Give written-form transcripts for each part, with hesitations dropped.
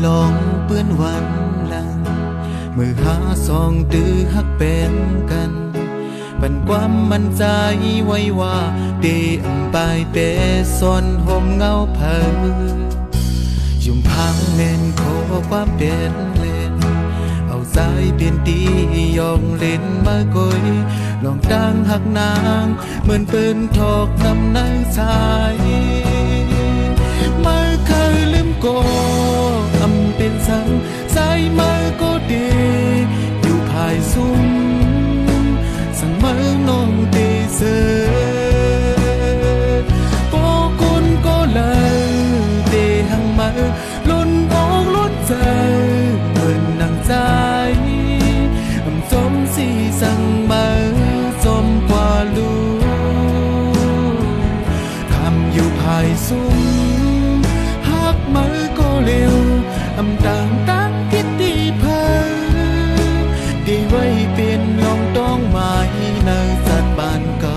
ลองเปื้อนวันหลังมือหาสองตื้อฮักเป็นกันปันความมั่นใจไว้ว่าเดียมไปเปซอนห่มเงาเผายุ่มพังเน้นขอความเป็นเล่นเอาใจเปลี่ยนตียองเล่นมากุยลองดังหักนางเหมือนปืนทอกนำนางชายไม่เคยลืมโกอำเป็นสังใจมาก็ดีอยู่ภายซุ้มสั่งมือน้องตีเสือโปกุนก็เลยตีหังมาลุ้นอกลุ้นใจเหมือนนางใจจมสีสั่งมาจมกว่าลูคำอยู่ภายซุ้มหักมือก็เร็วต่างตั้งคิดดีเพอดีไว้เปลี่ยนลองต้องหมายในสัตว์บ้านเก่า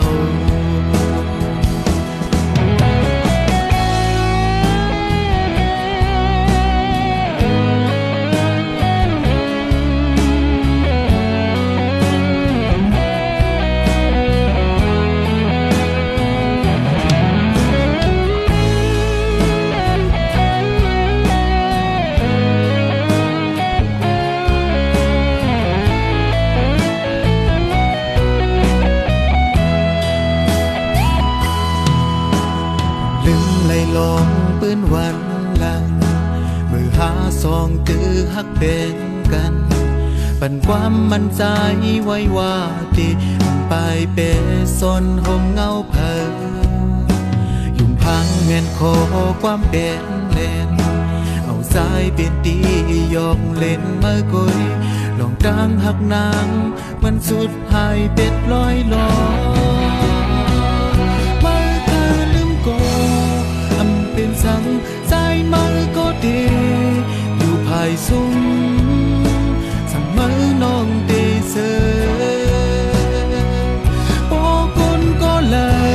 ลองปืนวันหลังมือหาสองตือฮักเป็นกันปันความมั่นใจไว้ว่าที่ไปเปซนห่มเงาเผายุ่มพังเงินขอความเป็นเล่นเอาสายเป็นตียอกเล่นมากุยลองดังหักนางมันสุดหายเป็ดลอยลอยเป็นสังใจมือก็ดีอยู่ภายซุ้มสั่งมือน้องตีเสือโปกุนก็เลย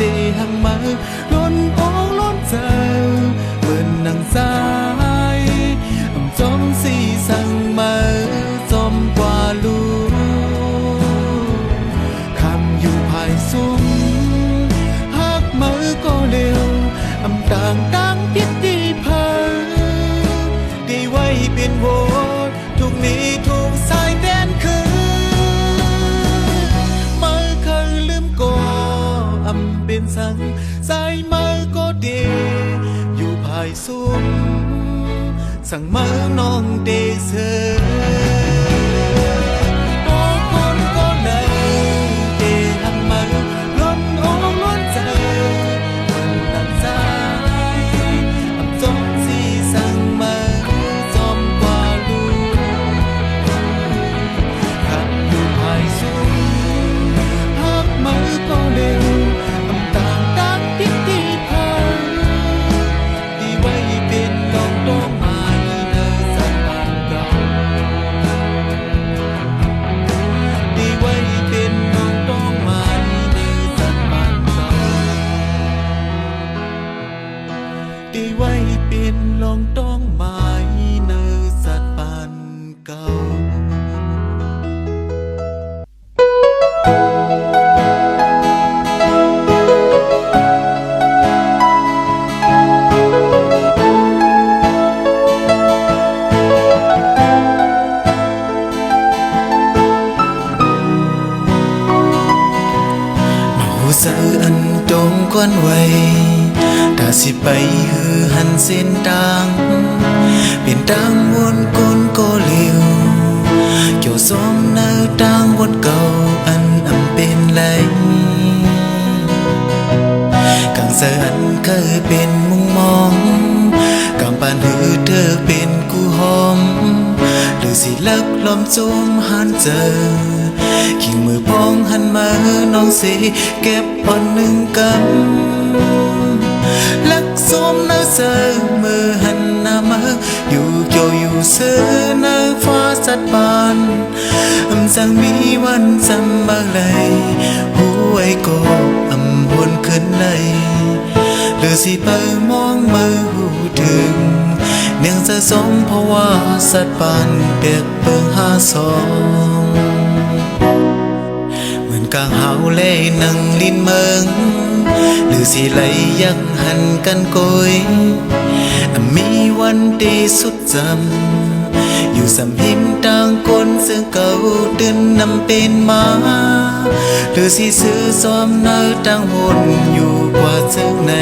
ตีหังมือล้นอกล้นใจเปิ่นนางสายจมสีสั่งมือจมกว่าลูคำอยู่ภายซุ้มหักมือก็เร็วต่างตั้งพิธีเพอดีไว้เป็นโวทุกนี้ทุกสายแดนคือไม่เคยลืมก็อำเป็นสังสายมือก็ดีอยู่ภายซุ้มสั่งมือน้องเดเสืดีไว้เป็นลองต้องหมายเนื้อสัตว์ปานเก่าหูเสืออันตรงก้อนไว้ถ้าสิไปหือหันเส้นทางเป็นทางวนกลก็เลี้ยวเกี่ยวซ้อมเนื้อทางวนเก่าอันเป็นไรกังเสืออันเคยเป็นมุงมองกังปานหือเธอเป็นกูหอมหรือสิเลิกลมจุมหันเจอขี่มือพองหันมาน้องสิเก็บอ่อนหนึ่งกำลักสมเนื้อเสือมือหันหน้ามาอยู่เกี่ยวอยู่เสือเนื้อฟ้าสัตว์ปานจังมีวันจำบ้างเลยหัวไอ้ก็วนขึ้นเลยหรือสิไปมองมือหูถึงเนียงส ะสมเพราะว่าสัตว์ปานเปียกเปิง52เหมือนกางเฮาเล่นังลิ้นเมืองหรือสิไหลยักหันกันโกยมีวันดีสุดจำอยู่สำหิมต่างคนซึ่งเก่าตื่นนำเป็นมาหรือสิซื้อซ้อมเนื้อต่างวนอยู่กว่าเจ้าไหน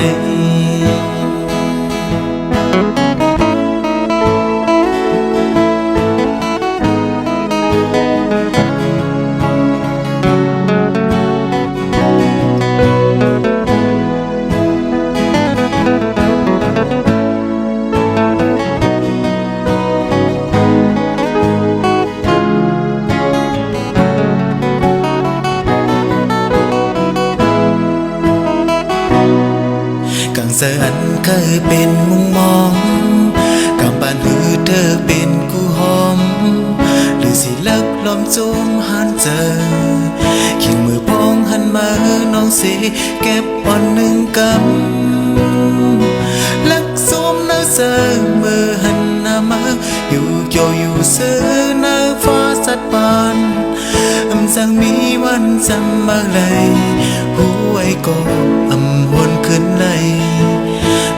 เสืออันเคยเป็นมุงมองกำปานหือเธอเป็นกูหอมหรือสิเลิกลมจุมหันเจอเขียงมือพองหันมาน้องสิเก็บอ่อนหนึ่งกำลักซุมเนื้อเสือมือหันหน้ามาอยู่โยอยู่เสือหน้าฟ้าสัดปานสั่งมีวันจำมาเลยหัวไอ้ก็หวนขึ้นเลย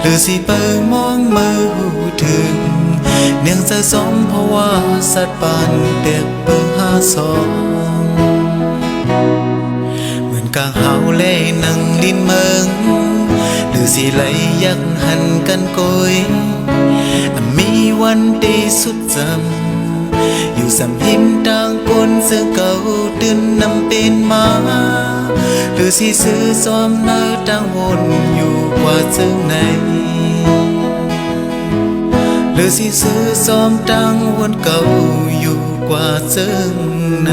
หรือสิเปิงมองมือหูถึงเนียงจะสมเพราะว่าสัตว์ปานเปียกเปิง52เหมือนกางเฮาเล่นังลิ้นเมืองหรือสิไหลยักหันกันโกยมีวันดีสุดจำอยู่สำหิมต่างคนซึ่งเก่าตื่นนำเป็นมาหรือสิซื้อซ้อมเนื้อต่างวนอยู่กว่าเจ้าไหนหรือสิซื้อซ้อมต่างวนเก่าอยู่กว่าเจ้าไหน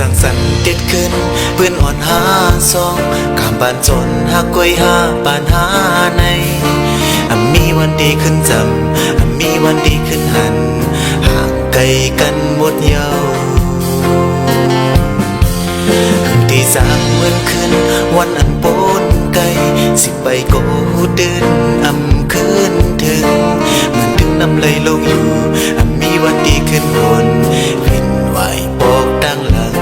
สั่งสรรค์เด็ดขึ้นปืนอ่อนหาซองข้ามบ้านจนหักกวยหาบ้านหาในมีวันดีขึ้นจำมีวันดีขึ้นหันห่างไกลกันหมดเยาที่สามเหมือนขึ้นวันอันปนไกลสิไปโกเดินคืนถึงเหมือนถึงน้ำไหลลงอยู่มีวันดีขึ้นวนวินไหวบอกดังหลัง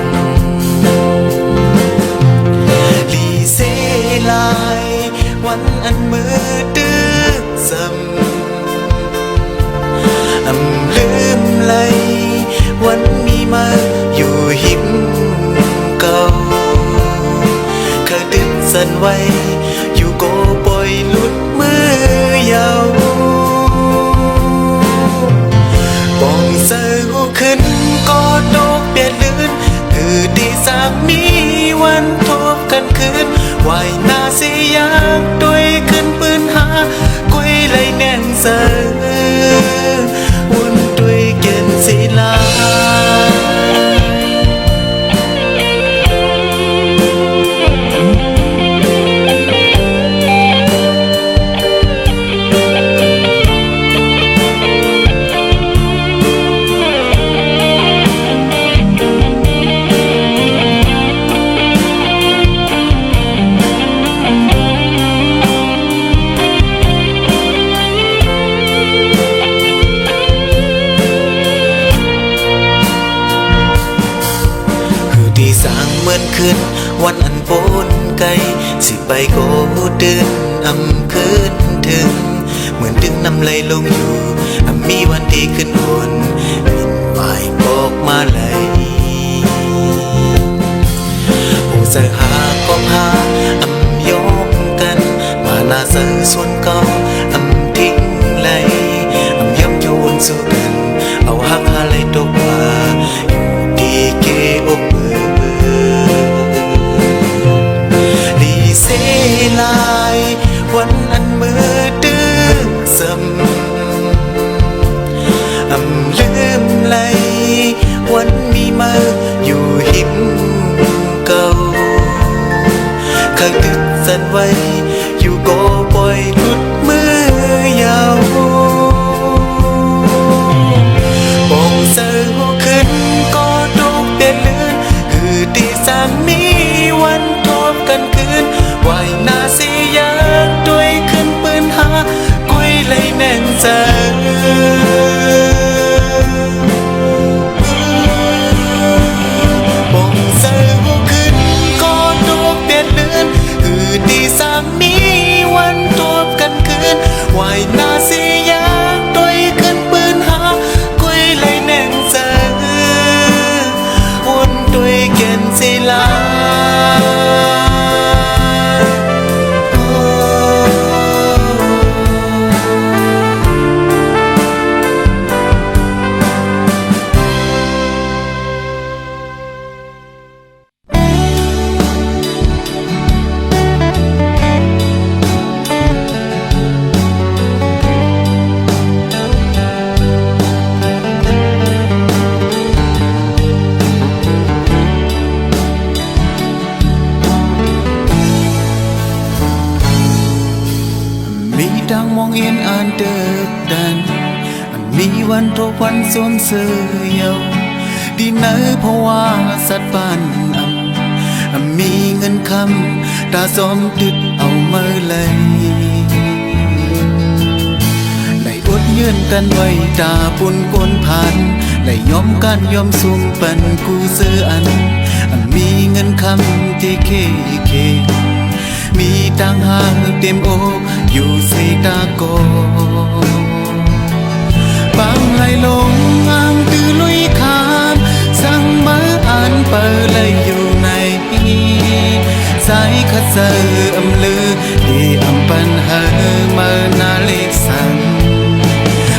ลีเซลายวันอันมือดื้อซ้ำลืมไหลวันมีมาอยู่หิมเก่าเคยดึงสันไว้อยู่โกปล่อยหลุดมือยาวป่องเสือหูขึ้นก็ดอกเปลี่ยนลื่นคือที่สามมีวันทบกันคืนวายหน้าสิยากด้วยขึ้นปืนหากวยไหลแน่นเสือวุ่นด้วยเกณฑ์ศิลาเหมือนคืนวันอันปนไกลสิไปโกเดินคืนถึงเหมือนดึงน้ำไหลลงอยู่มีวันดีขึ้นวนบินไหวบอกมาไหลโอ้ใจหาก็หายกกันมาหน้าเสือส่วนเก่าทิ้งไหลย้ำโยนสู่กันเอาหักหาไหลตกมาอยู่ดีเกอกเบื่อ เคยติดสันไว้อยู่ก็ปล่อยหลุดมือยาวปองเสือขึ้นก็ทุกเดือนเลื่อนคือที่สามมีวันทบกันคืนวายนาสียางด้วยขึ้นปืนหากุยเลยแน่นเจอปองเสือขึ้นก็ทุกเดือนเลื่อนคือที่สามมีวันทบกันคืนวายนาสียางด้วยขึ้นปืนหากุยเลยแน่นเจอวนด้วยเกณฑ์ศิลามีดังมองเห็นอ่านเดิกดันมีวันทบวันสวมเสื้อดีเนอเพราะว่าสัตว์บ้านมีเงินคำตาสมติดเอาเมื่อเลยได้อดยืนกันไว้ตาปุ่นกนผ่านได้ยอมกันยอมสุ่มปันกูเสื้อมีเงินคำที่เคมีตังหางเต็มอกอยู่ใส่ตาโกบางไหลลงอ่างตือลุยขามสั่งมาอ่านเปิดเลยอยู่ในสายขัดเสือลือที่ปันเฮเมื่อนาเล็กสั่ง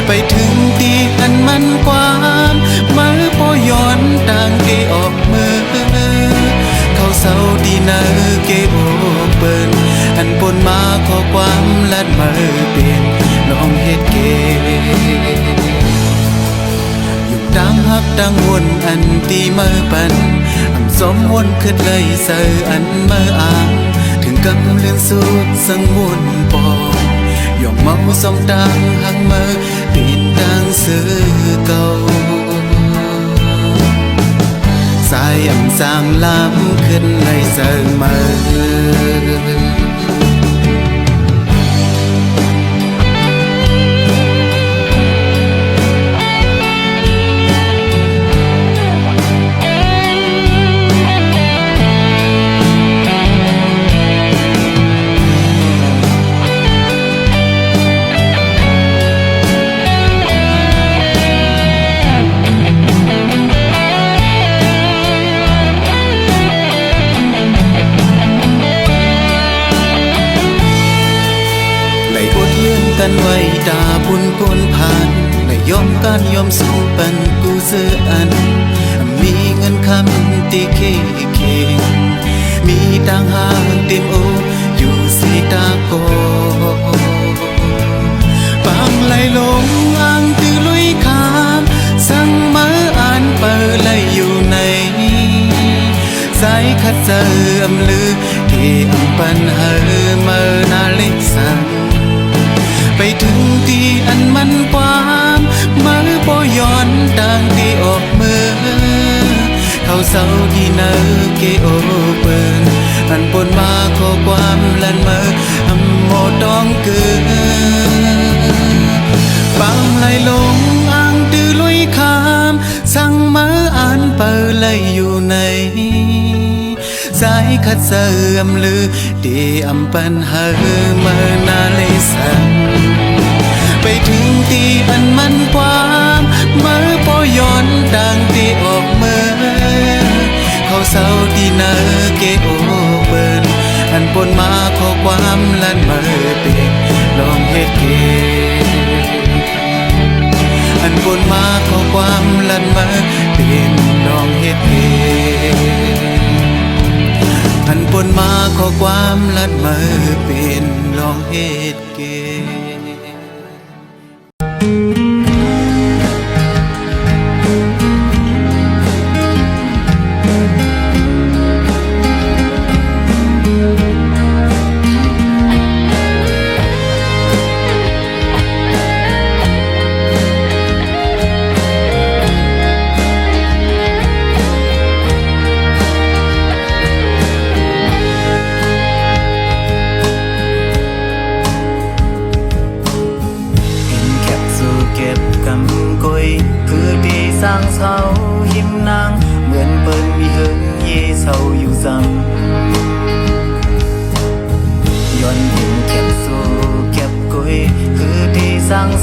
ไปถึงที่อันมันความเมื่อพอย้อนต่างที่ออกมือเขาเศร้าดีเนอเกโอเปินอันปนมาขอความลัดมือเปลี่ยนลองเฮ็ดเกอยู่ดังฮักดังวนอันตีมือปันสมวนขึ้นเลยเสืออันมืออ่างถึงกำเลื่อนสุดสังวนปองยอมเมาสองดังหักมือตีนดังเสือเก่าสายสร้างล้ำขึ้นเลยเสือมือกันไว้ตาบุญปนผ่านและยอมการยอมสู้ปันกูเสื้อมีเงินคำตีเคมีตังหางเต็มอกอยู่สีตาโกบางไหลลงอ่างตือลุยขามสั่งมาอ่านเปิดเลยอยู่ในสายขัดเสื่อมลือที่ปันเฮเมื่อนาเล็กสั่งไปถึงที่อันมันความมือปอย้อนดังที่ออกมือเขาเศร้าที่เนอเกโอเปินอันปนมาขอความลันมือโมต้องเกินบางไหลลงอ่างตือลุยขามสั่งมาอ่านเปิดเลยอยู่ในสายขัดเสื่อมลือที่ปันเฮเมื่อนาเลยสั่งไปถึงที่อันมันความเมื่อพอย้อนดังที่ออกเมื่อเขาเศร้าที่เนอเกโอเปินอันปนมาขอความลันเมื่อเปลี่ยนลองเฮ็ดเกอันปนมาขอความลันเมื่อเปลี่ยนลองเฮ็ดเกอันปนมาขอความลัดมือเป็นลองเฮ็ดเก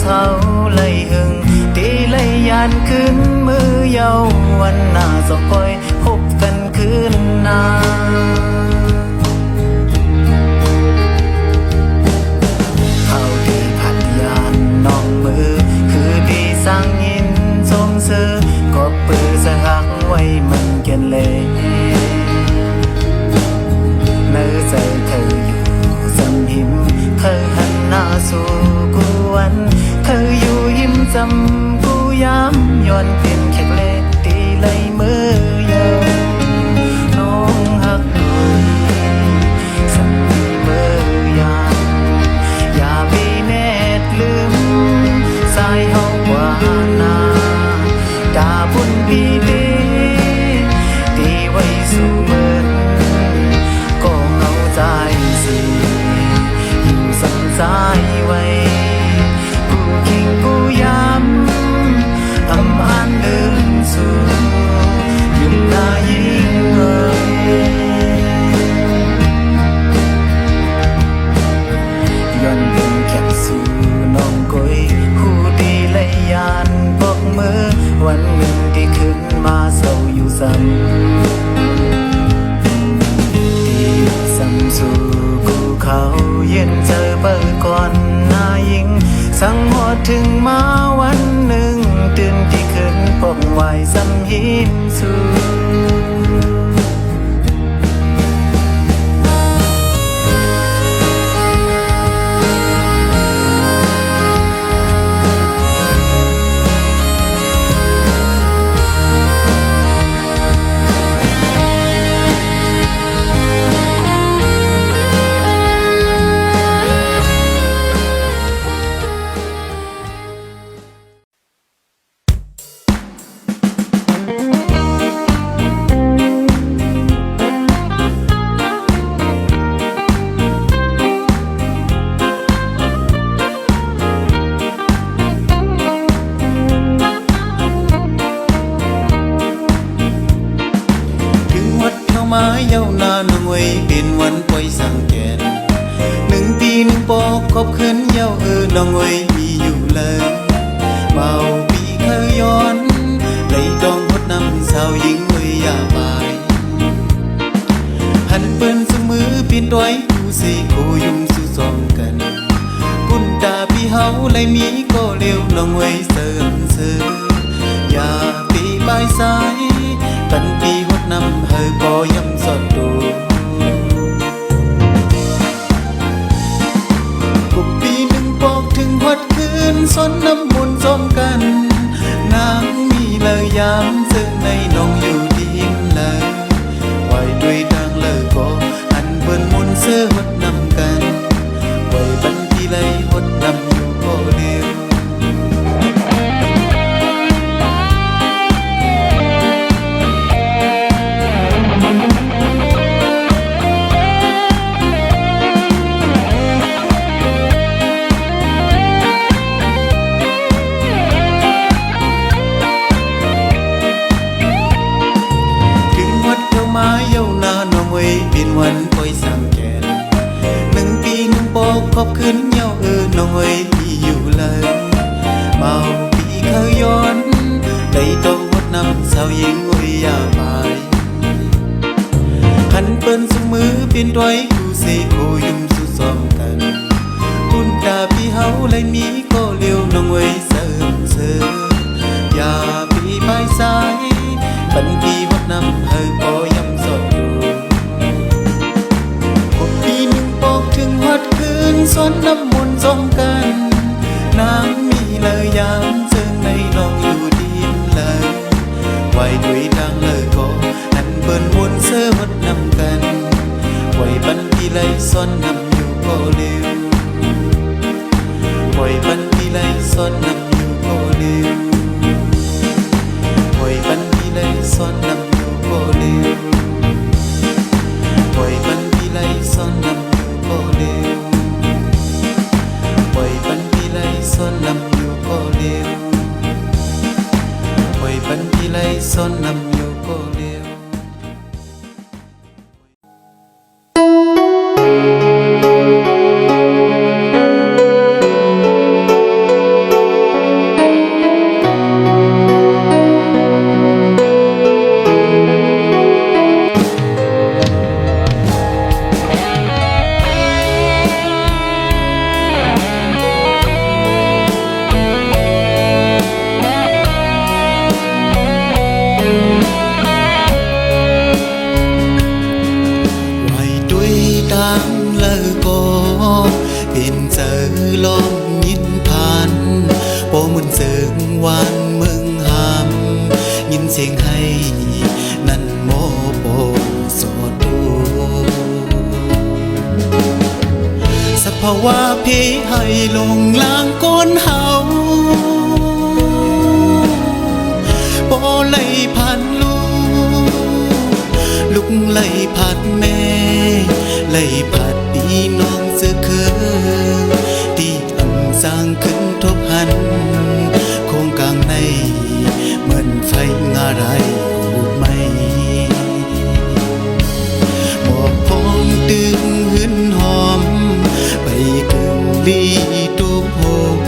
เศร้าไล่หึงตีไล่ยานขึ้นมือเยาวันหน้าสองคอยพบกันคืนหน้าเขาดีผัดยานน้องมือคือดีสร้างยินสมซื้อก็ปือสะหักไว้มันเกินเลยเนื้อใจเธออยู่สำหิมเธอหันหน้าสู่กูวันเธออยู่ยิ้มจำกูย้ำย้อนเป็นแค่เล็กตีไล่มือยาวน้องหักด้วยสักมือยามอย่าไปแนดลืมสายเฮากว่านาตาบุญพี่ดีตีไว้สู่เมืองก็เงาใจสิอยู่สังสายไว้กูคิงกูย้ำอำอันเดินสู่ยุ่งนายิ่งเอ่ยย้อนเป็นแคบสู่น้องก้อยคู่ดีและยานบอกมือวันหนึ่งที่ขึ้นมาเศร้าอยู่ซ้ำที่ซ้ำสู่กูเขาเย็นเจอเปิดก่อนหน้ายิ่งสั่งหอดถึงมาวันหนึ่งตื่นที่ขึ้นปกไหวซ้ำหินสู่มาเย้านาหนึ่งไว้เป็นวันปล่อยสังแกน1 ปี1ปอกขอบขึ้นเย้าน้องไว้มีอยู่เลยเมาปีเคยย้อนเลยต้องหดน้ำสาวหญิงไว้อย่าไปหันเปิ้นสมือปีนต้อยดูสิโคยุ่มสู่ซองกันกุนตาพี่เฮาเลยมีก็เร็วน้องไว้เสริมอย่าปีบายสายปันปีหดน้ำเฮอก็ย้ำสอดดูกุบปี1ปอกถึงหดคืนซ้อนน้ำมนต์ซ้อมกันนางมีเลยยามซึ่งในน้องอยู่ดีมเลยไหวด้วยทางเลยก็อันเปิ้นมนต์เสื้อหดน้ำกันไหวปันปีเลยหดน้ำอยู่ก็เร็วเป็นวันปล่อยสังแกน1 ปี1ปอกขอบขึ้นเย้าน้องไว้มีอยู่เลยเมาปีเคยย้อนได้ต้องหดน้ำสาวหญิงไว้อย่าไปหันเปิ้นสมือเป็นต้อยกูเสโคยุ่มสู่ซองกันกุนตาพี่เฮาเลยมีก็เร็วน้องไว้เสริมอย่าปีบายสายปันปีหดน้ำเฮอก็ย้ำสอดดูถึงหดคืนซ้อนน้ำมนต์ซ้อมกันนางมีเลยยามเจิงในน้องอยู่ดีมเลยไหวด้วยทางเลยก็อันเปิ้นมนต์เสื้อหดน้ำกันไหวปันพี่เลยซ้อนน้ำอยู่ก็เร็วไหวปันพี่เลยซ้อนน้ำอยู่ก็เร็วไหวปันพี่เลยซ้อนน้ำอยู่ก็เร็วไหวปันพี่เลยซ้อนน้ำก็เร็วปล่อยปันพี่ไล่ซ้อนนำอยู่ก็เร็วปล่อยปันพี่ไล่ซ้อนนำอยู่ก็เร็ว เ างเลอก็เป็นเจอลองยินผ่านโปมุนเสิงวานเมืองหามยินเสียงให้นั่นโมโปสอดดูสภาวะเพให้ลงลางก้นเฮาโปไล่ผ่านลูกไล่ผัดแม่ไล่ผัดพี่น้องเสือคือที่อำสร้างขึ้นทบหันโครงกลางในเหมือนไฟงาไรหูไหมบอกพองตึงหืนหอมไปกึ่งลีตุกหง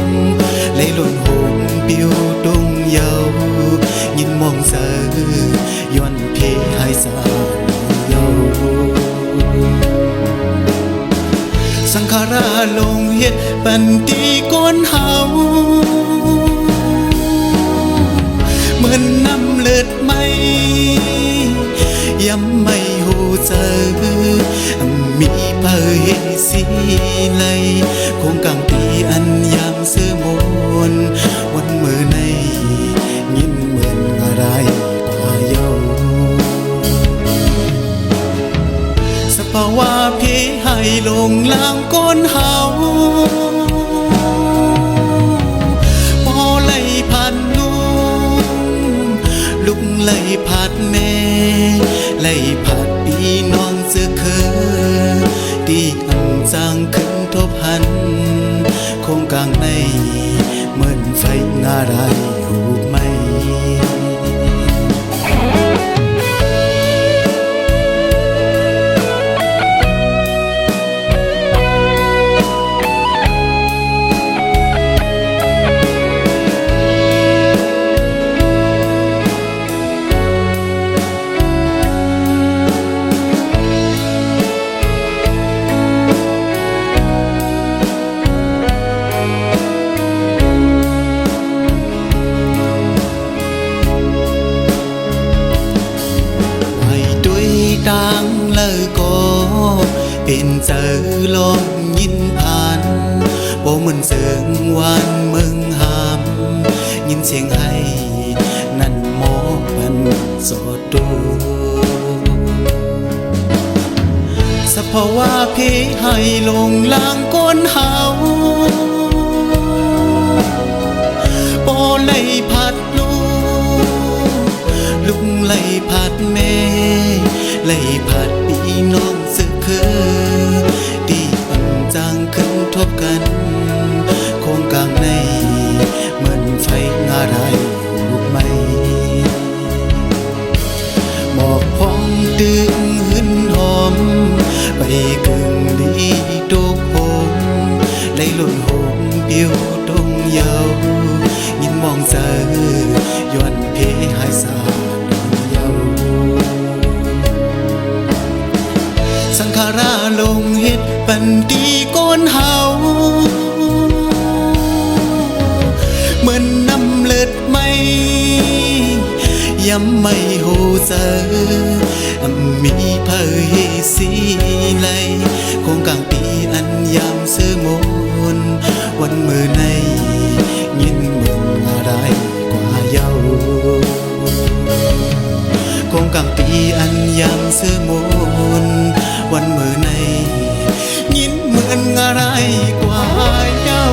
ไล่หล่นหงปิวดงเยายินมองเสือย้อนเพให้สาสังขาราลงเฮ็ดปันตีก้นเฮาเหมือนน้ำเลือดไหมย้ำไม่หูเจอมีเผยสีไหลคงกลางตีอันยามเสื้อมนวันมือในยิ้มเหมือนอะไรกว่าเยาสภาวะเพให้ลงลางก้นเฮาพอไล่ผ่านลุกไล่ผ่านแม่ไล่ผ่านพี่น้องเสือคือที่อันจางขึ้นทบหันโคงกลางในเหมือนไฟงาไรหูไหมดังเลอก็เป็นเจอลองยินผ่านโปเหมือนเสียงวานเมืองหามยินเสียงให้นั่นหมอมันสอดดูสภาวะเพให้ลงลางก้นเฮาโปไล่ผัดลุกไล่ผัดแม่ไล่ผัดพี่น้องสึกคือที่ปันจางขึ้นทบกันโคงกลางในเหมือนไฟงาไรหูไหมหมอกพองดึงหืนหอมไปกึ่งลีตุกหงไล่หล่นหงปิวดงเยายินมองเจอย้อนเพหายสาสังขาราลงเฮ็ดปันตีก้นเฮาเหมือนน้ำเลือดไหมย้ำไม่หูเจอมีเผยสีไหลคงกลางปีอันยามเสื้อมนวันมือในยินเหมือนอะไรกว่าเยาคงกลางปีอันยามเสื้อมนวันมือในยินเหมือนอะไรกว่าเย้า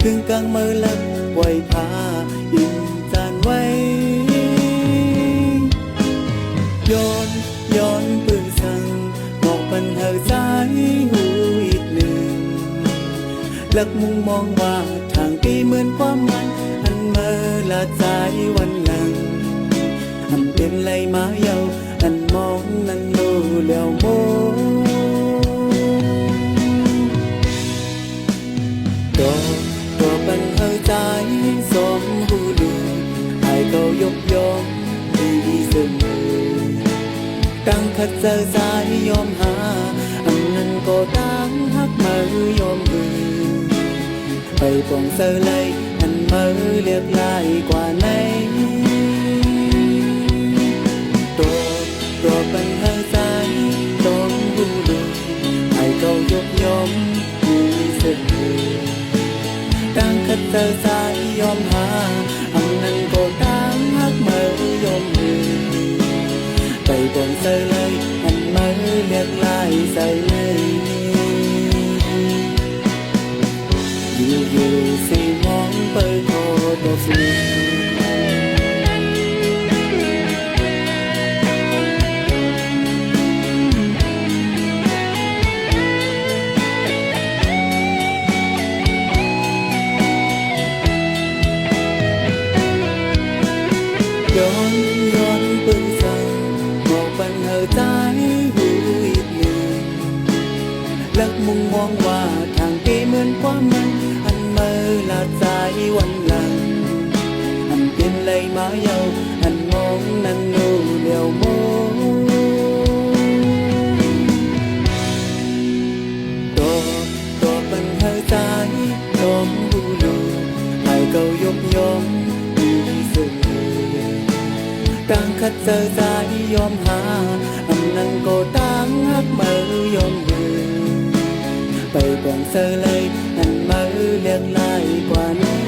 ถึงกลางมือลักไว้พาอินจานไว้ย้อนปืนสั่งบอกปัญหาใจหูอีกหนึ่งลักมุงมองว่าทางที่เหมือนความมันอันเมื่อละใจวันหลังอันเป็นไรมาเยาอันมองนั่นดูแล้วโมตัวปัญหาใจสมหูดูให้เขายกย่องดีเสมอตั้งขัดเจอใจยอมหาอันนั้นก็ตั้งหักมือยอมมือไปปองเสอเลยอันมือเรียกลายกว่าไหนตัวปัญหาใจต้องหูดูให้เขายกย่องดีเสมอตั้งขัดเจอใจยอมหาอันนั้นก็ตั้งหักมือยอมมือไปปองเสอเลยอันมือเรียกลายใส่เลยอยู่สิมองเปิดโคตรฟิย้อนปืนสั่งบอกปัญหาใจหูอีกหนึ่งลักมุงมองว่าทางที่เหมือนความมันอันเมื่อละใจวันหลังอันเป็นไรมาเยาอันมองนั่นดูเลี้ยวโมตัวปัญหาใจลมบูดูให้เขายกย่องดีเสมอตั้งขัดเจอใจยอมหาอันนั้นก็ตั้งหักมือยอมมือไปปองเสอเลยอันมือเรียกลายกว่านั้น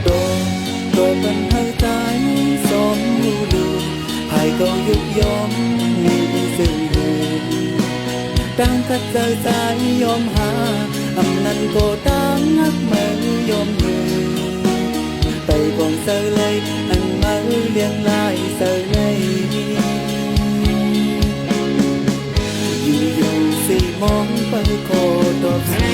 ตัวปัญหาใจสมหูดูให้เขายุกยอมมีสิ่งอื่นตั้งขัดเจอใจยอมหาอันนั้นก็ตั้งหักมือยอมมือไปปองเสอเลยอันมือเรียกลายเสอเลยอยู่สิมองไปโคตรฟิ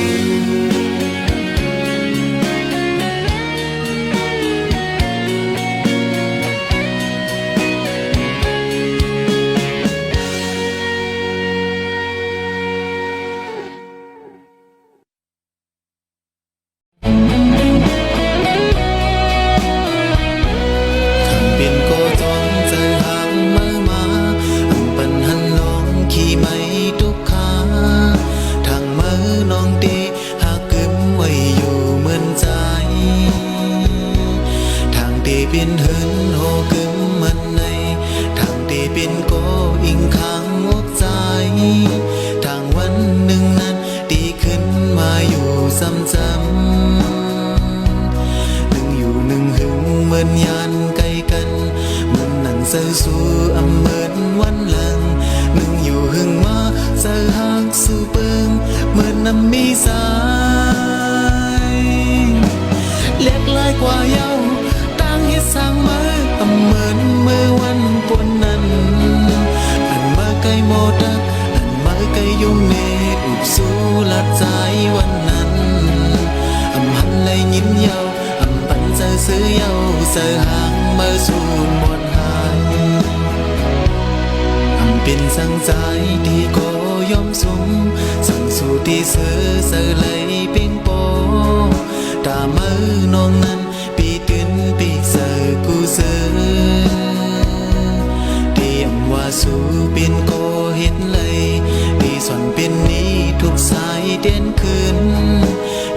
เป็นโกจงเจอหางมือมาอันปันหันลองขี่ไม่ทุกขาทางมือน้องตีหากกึมไว้อยู่เหมือนใจทางตีเป็นหืนโหกึมมันในทางตีเป็นโกอิงข้างอกใจทางวันหนึ่งนั้นตีขึ้นมาอยู่ซ้ำจำหนึ่งอยู่หนึ่งหึงเหมือนยานไกลกันเหมือนนั่งเสือสู่อำเหมือนวันหลังหนึ่งอยู่หึงมาเสือหากสู่เปิงเหมือนน้ำมีสายเล็กลายกว่าเย้าตั้งให้สร้างมืออำเหมือนเมื่อวันปนนั้นอันมาไกลโมดักอันมาไกลยุ่งเนอุบสู่ละใจวันนั้นอำหันเลยยิ้มเย้าอำปันเจอซื้อเย้าเสือหางเมื่อสู่หมดหายอำเป็นสังใจที่โกยอมสมสั่งสู่ที่เสือเลยเพ่งโปตามือน้องนั้นปีตื่นปีเสือกูเสือเตรียมว่าสู่เป็นโกเห็นเลยตีสอนเป็นนี้ทุกสายเด่นขึ้น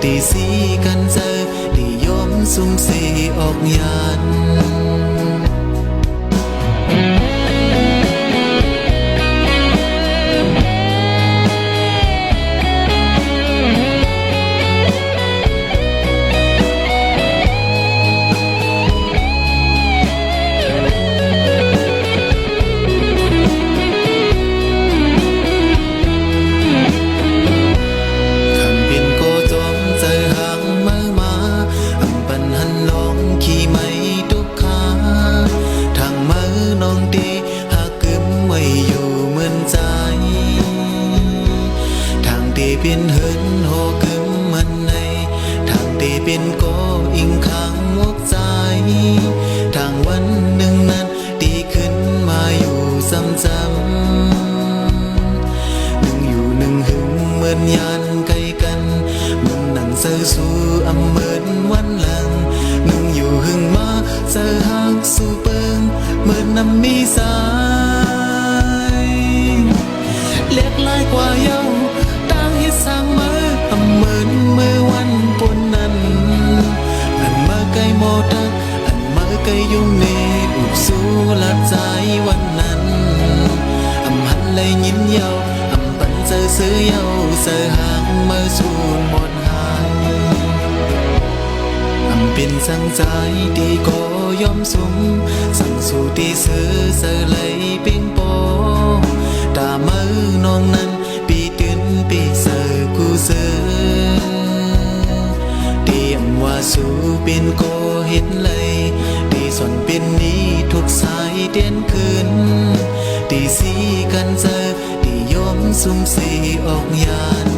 ตีสีกันเจอตียอมสุ่มสีออกยาน คำเป็นโก ตีเป็นเหินโหกึมมันในทางตีเป็นก็อิงขังมกใจทางวันหนึ่งนั้นตีขึ้นมาอยู่ซ้ำๆหนึ่งอยู่หนึ่งหึงเหมือนยานไกลกันเหมือนหนังเสือสู่อำเหมือนวันหลังหนึ่งอยู่หึงมาเสือหักสู่เปิงเหมือนน้ำมีสายเล็กลายกว่าเย้าตั้งฮิตสร้างมืออำเหมือนมือวันปนนั้นอันมาไกลโมตักอันมาไกลยุ่งเนอุบสู้ละใจวันนั้นอำหันเลยยินเย้าอำปันเจอซื้อเย้าเสือหางมือสูนหมดหายอำเป็นสั่งใจดีก็ยอมสมสั่งสู่ที่ซื้อเสือเลยเปียงโปตามือน้องนั้นปีตื่นปีเสือกูเสือเตรียมว่าสู่เป็นโกเห็นเลยตีส่วนเป็นนี้ทุกสายเด่นขึ้นตีสีกันเจอตียอมสุ่มสีออกยาน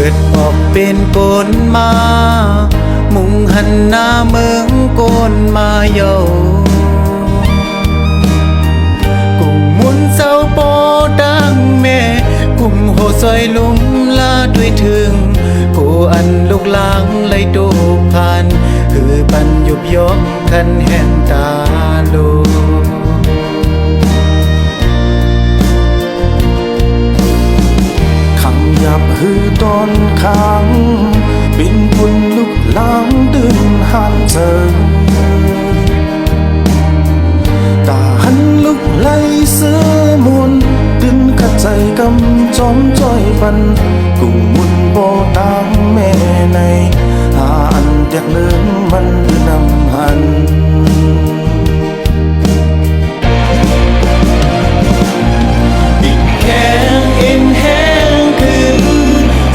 กิดออกเป็นโกนมามุ่งหันหน้าเมืองโกนมาเยากุ่มมุนเศร้าโปดังแม่กุ่มโหซอยลุมลาด้วยถึงกูอันลูกหลังไหลดูผ่านคือปันยุบยกคันแห่งตาลูขังยับหือตอนค้างบินบุญลุกล้างดึงหันเจอตาหันลุกไหลเสือมุนดึงขัดใจกำจอมจ้อยปันกุ่มมุนโบตางแม่ในหาอันอยากเลื่อนมันนำหันแข็งเอ็นแห้งขึ้น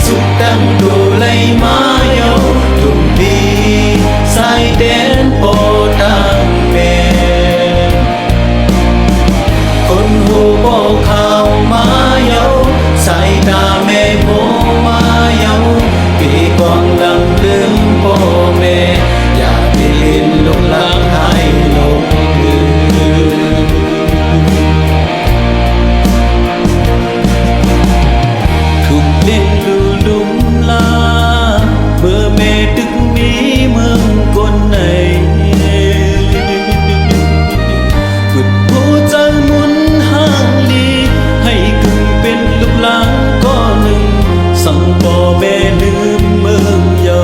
สุดดังดูไหลมาเยาทุ่มดีสายแดนโปดังแม่คนหูโบข่าวมาเยาสายตาแม่โบมาเยาปีกองลังลืมโบแม่อยากไปเล่นลูกหลังให้ลงคืนทุกเล่นลูลุมลาเมื่อแม่ตึกมีเมืองคนไหนกุดผู้ใจมุนห่างลีให้กึ่งเป็นลูกหลานก็หนึ่งสั่งบ่แม่ลืมเมืองเยา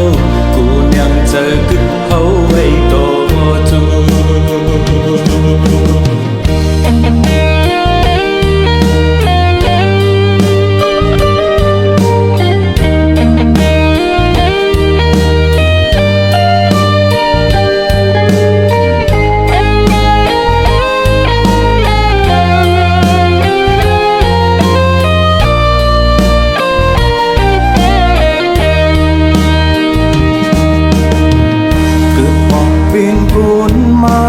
กูยังเจอกึ่งเขาไว้โตจู เกิดบอกเป็นกุนมา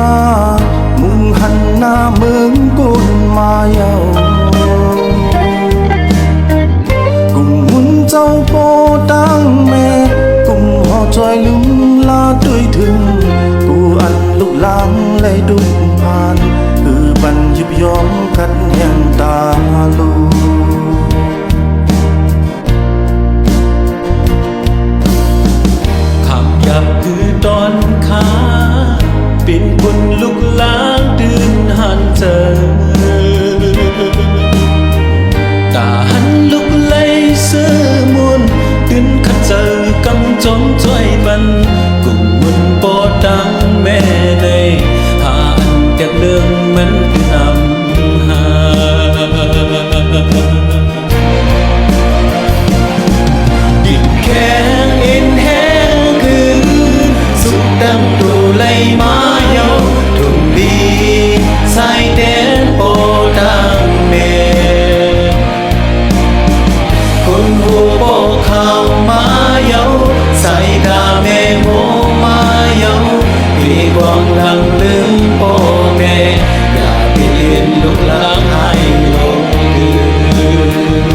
มุ่งหันหน้าเมืองกุนมาเยากุ่มมุนเจ้าโปดังแม่กุ่มหอจอยลุมลาด้วยถึงกูอันลูกหลังไหลดุมผ่านคือบันยิบยอมกันแห่งตาลูคำยับคือตอนขาเป็นคนลุกล้างดืนหันเจอตาหันลุกไหลเสื้อมุนดึนขัดเจอกำจอมจ้อยบันกุ่มมุนปอดังแม่ในหาอันจากเรื่องมันคือนำหายิ่งแข็งเอ็นแห้งขึ้นสุดดังดูไหลมาเยาทุ่มดีสายแดนโปดังเมคนหูโบข่าวมาเยาสายตาแม่โมมาเยาปีกองลังลืมโปแม่อยากไปเรียนลูกหลานให้ลงคืน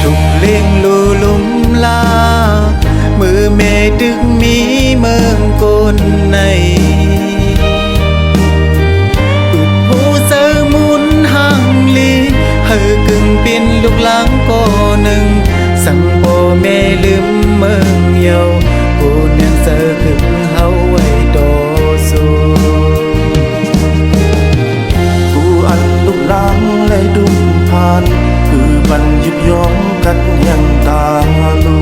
ทุกเล่งลูลุมลามือแม่ดึกมีเมืองกนในปุดหูเสือมุนห่างลีเฮอกึ่งเป็นลูกหลานก็หนึ่งสั่งพ่อแม่ลืมเมืองเยากูยังเสือขึงเฮาไว้โตสูกูอันลูกหลังไหลดุมผ่านคือบันยิบยอมกันแห่งตาลู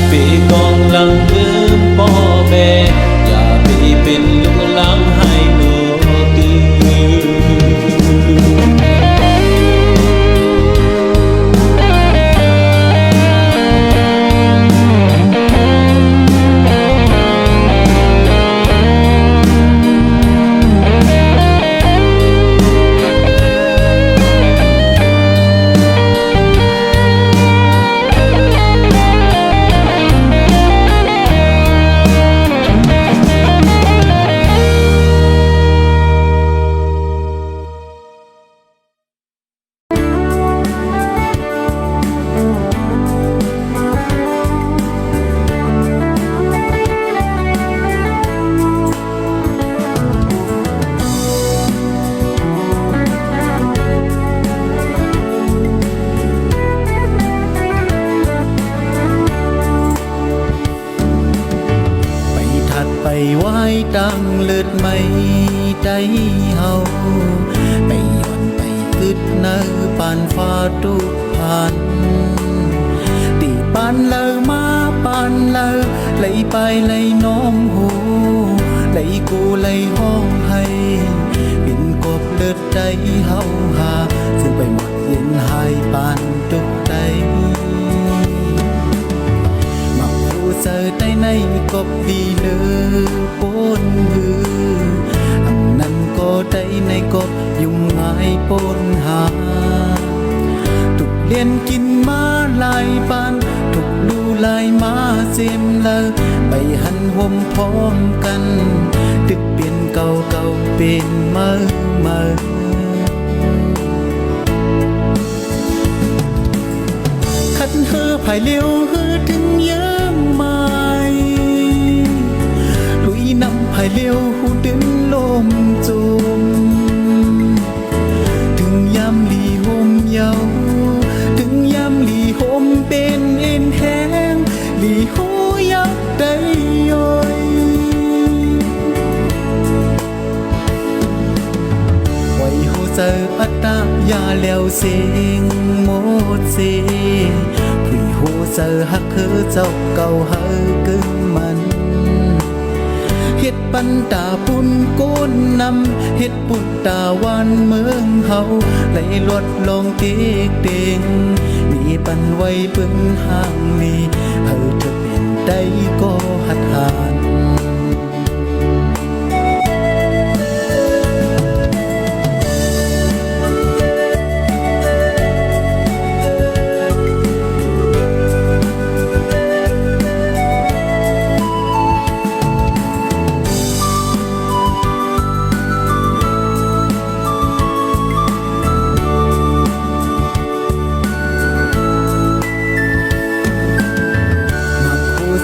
ปีกองลังลืมพ่อแม่อย่าไปเป็นลูกหลานให้โตตื่น ดังเลิศไม่ใจเฮาไปย้อนไปกึดเนอปานฟ้าทุกพันตีปานเลอมาปานเลอไหลไปไหลน้องหูไหลกูไหลห้องให้บินกบเลิศใจเฮาหาซึ่งไปหมดเย็นหายปานทุกใจเจอได้ในกบดีเลือปนหืออันนั้นก็ได้ในกบยุ่งง่ายปนหาทุกเลียนกินมาลายปานทุกลูลายมาเสียมเลอไปหันห่มพร้อมกันตึกเปลี่ยนเก่าเก่าเป็นเมื่อคัดเธอภายเลี้ยวหือถึงเยอะลุยนำภายเลี้ยวหูดินลมจมถึงยามหลีโฮมเยาถึงยามหลีโฮมเป็นเอ็นแห้งหลีหูยักได้ย่อยไว้หูเจออัตตายาแล้วเสียงหมดเสียผู้หูเจอฮักคือเจ้าเก่าเฮอกึ่งมันเฮ็ดปันตาปุ่นโกนนำเฮ็ดปุ่นตาวันเมืองเฮาไหลลดลงเต็กเต็งมีปันไว้ปึงห่างนี้เฮาเธอเป็นได้ก็หัดหาน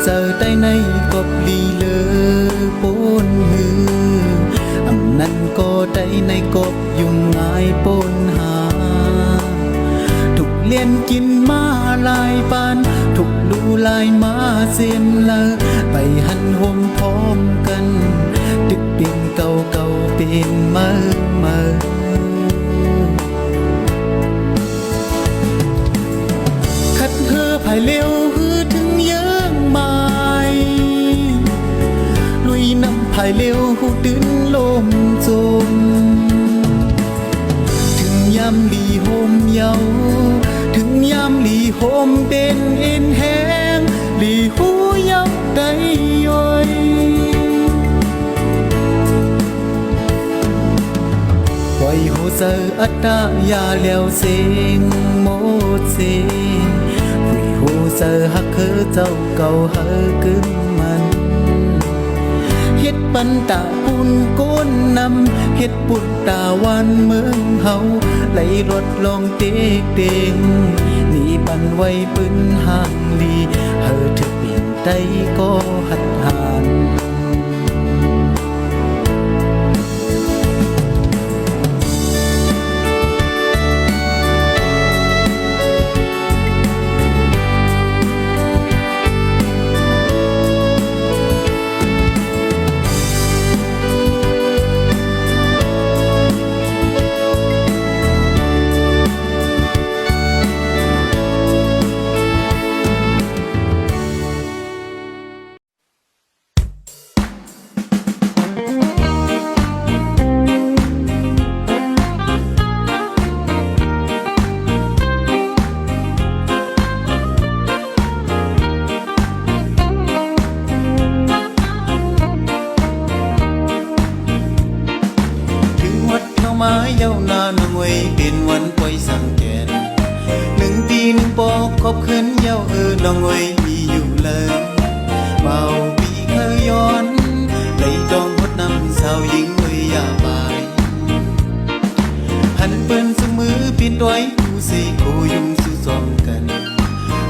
เจอได้ในกบลีเลือปนหืออันนั้นก็ได้ในกบยุ่งง่ายปนหาทุกเลียนกินมาลายปานทุกลูลายมาเสียมเลอไปหันห่มพร้อมกันตึกเปลี่ยนเก่าเก่าเป็นเมื่อคัดเธอภายเลี้ยวหือถึงเยอะลุยนำภายเลี้ยวหูดินลมจมถึงยามหลีโฮมเยาถึงยามหลีโฮมเป็นเอ็นแห้งหลีหูยักได้ย่อยไว้หูเจออัตตายาแล้วเสียงหมดเสียงผู้เจอฮักคือเจ้าเก่าเฮอกึ่งมันเฮ็ดปันตาปุ่นโกนนำเฮ็ดปุ่นตาวันเมืองเฮาไหลลดลงเต็กเต็งนี่ปันไว้ปึ้นห่างลีเฮอเธอเปลี่ยนใจก็หัดหานมาเยาวนานงวยเป็นวันปล่อยสังเกต1 ปี1ปอกขอบคืนเยาลองวยมีอยู่เลยเบาปีเคยย้อนไหลดองหดน้ำสาวหญิงเวยยาบายหันเปิ้นสมือปิดไว้ผู้สิโคยุ่งสู้ซ้อมกัน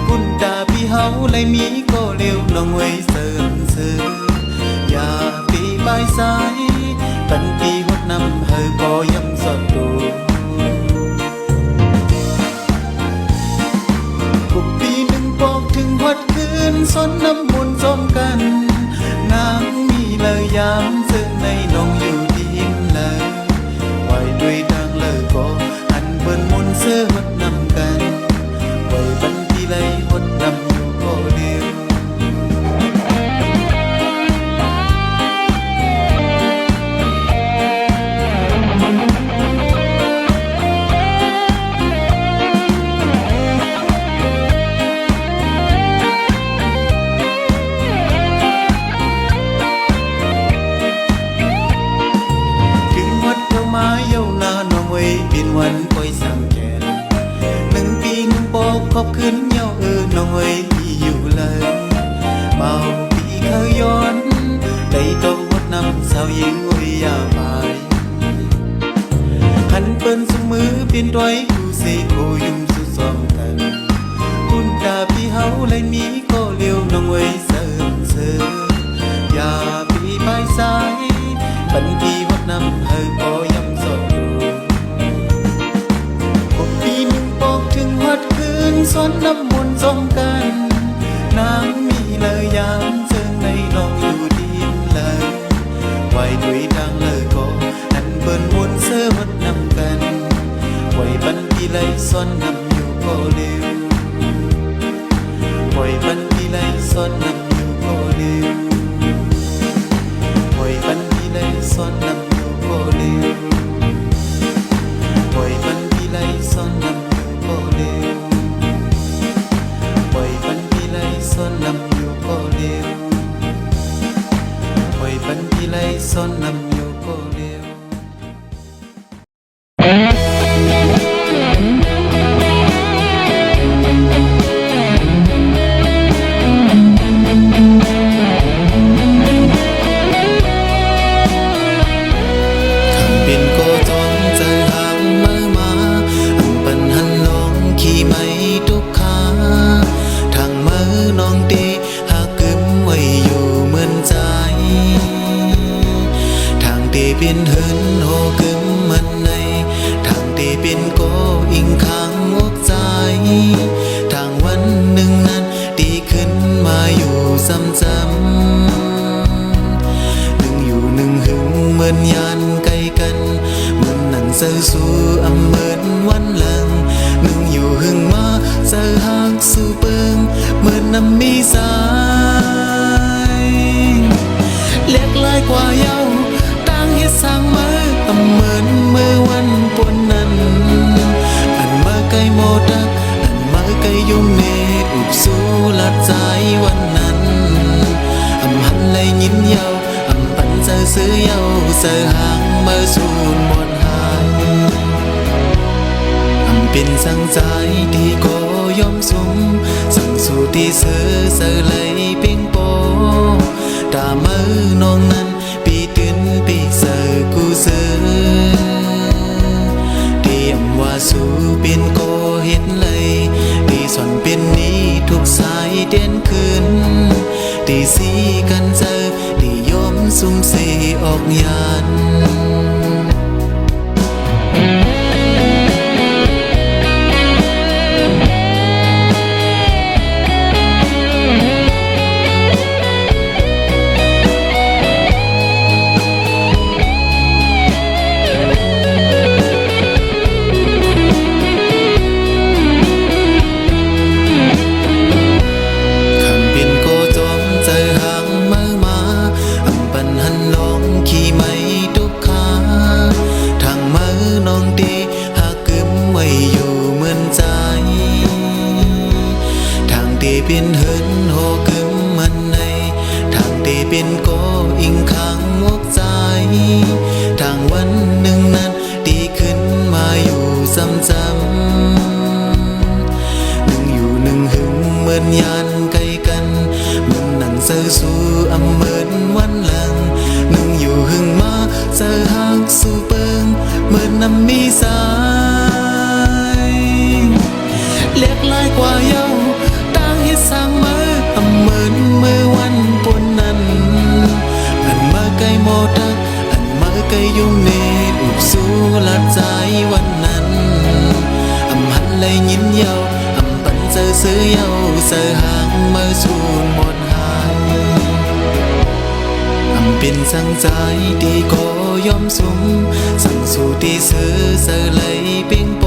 คุณตาพี่เฮาไหลมีก็เร็วลองวยเสริมอย่าปีบายสายปันปีหดน้ำเฮอก็ย้ำสอดดูทุกปี1ปอกถึงหดคืนซ้อนน้ำมนต์ซ้อมกันนางมีเลยยามเสือ งในน้องอยู่ทีมเลยไว้ด้วยทางเลยก็หันเปิ้นมุนเสื้อหดนำกันไว้บันทีไรหดนำอยู่ก็เดียววันปล่อยสั่งแก่1 ปี1 ปอกขอบขึ้นเย้าน้องเอ้ยที่อยู่เลยเมาปีเคยย้อนได้ต้องหดนำสาวหญิงโอ้ยอย่าไปหันเปิ้นสุมือเปลี่ยนต้อยกูเสโคยุ่มสุดซ้อมกันคุณตาพี่เฮาเลยมีก็เลี้ยวน้องเอ้ยเสริมเสริมอย่าพี่ไปสายปันพี่หดนำเฮอก็ยังสดซ้อนน้ำมนต์สงกันนางมีเลยยามเชิงในน้องอยู่ทีมเลยไว้ด้วยทางเลยก็อันเปิ้นมนต์เสื้อหดนำกันไว้ปันทีไรซ้อนนำอยู่ก็เร็วไว้ปันทีไรซ้อนนำอยู่ก็เร็วไว้ปันทีไรซ้อนนำอยู่ก็เร็วไว้ปันทีไรซ้อนนำอยู่ก็เร็วซ้อนนำอยู่ก็เร็วปล่อยปันทีไรซ้อนนำอยู่ก็เร็วคำเป็นก็จ้องใจห่างมาอันปันหันลองขี่ไม่ทุกขาทางมือน้องตีหากกึมไว้อยู่เหมือนใจทางตีเป็นเหินโหกึมมันในทางตีเป็นก็อิงข้างอกใจทางวันหนึ่งนั้นตีขึ้นมาอยู่ซ้ำๆหนึ่งอยู่หนึ่งหึงเหมือนยานไกลกันเหมือนหนังเสือสู้อำเหมือนวันหลังหนึ่งอยู่หึงมาเสือหากสู้เปิงเหมือนน้ำมีสายเล็กลายกว่าเย้าตั้งเฮ็ดสร้างมือเหมือนมือวันปนนั้นอันมาไกลโมดักอันมาไกลยุ่งเนอุบสู้ลัดใจวันนั้นอำหันเลยยิ้มเย้าอำปันเจอซื้อเย้าเสือหางมือสูญหมดหายเป็นสังใจที่ก็ยอมสมสั่งสู่ที่เสือเลยเพียงโปตามือน้องนั้นปีตื่นปีเสือกูเสือเตรียมว่าสู่เป็นโกเห็นเลยที่สอนเป็นนี้ทุกสายเด่นขึ้นที่สีกันเจอที่ยอมสุ่มเสออกยานเป็นเหินโหกึมมันในทางเตเป็นก็อิงข้างอกใจทางวันหนึ่งนั้นตีขึ้นมาอยู่ซ้ำๆหนึ่งอยู่หนึ่งหึงเหมือนยานไกลกันเหมือนหนังเสือสู้อำเหมือนวันหลังหนึ่งอยู่หึงมาเสือหากสู้เปิงเหมือนน้ำมีสายเล็กลายกว่าเย้าสร้างมือเหมือนมือวันปนนั้นอันมาไกลโมดักอันมาไกลยุ่งเนอุบสู้ลัดใจวันนั้นอำหันเลยยิ้มเย้าอำปันเจอซื้อเย้าเสือหางมือสูญหมดหายอ เป็นสังใจที่ก็ยอมสุมสั่งสู่ที่ซื้อเสลยเปียงโป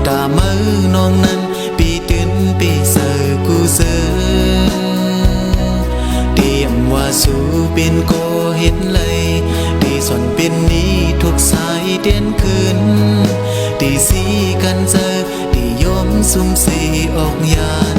ตามือน้องนั้นปีตื่นปีเสือกูเสือเตรียมว่าสู่เป็นโกเห็นเลยที่ส่วนเป็นนี้ทุกสายเด่นคืนที่สีกันเจอที่ยอมซุ่มสีออกยัน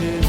ถึง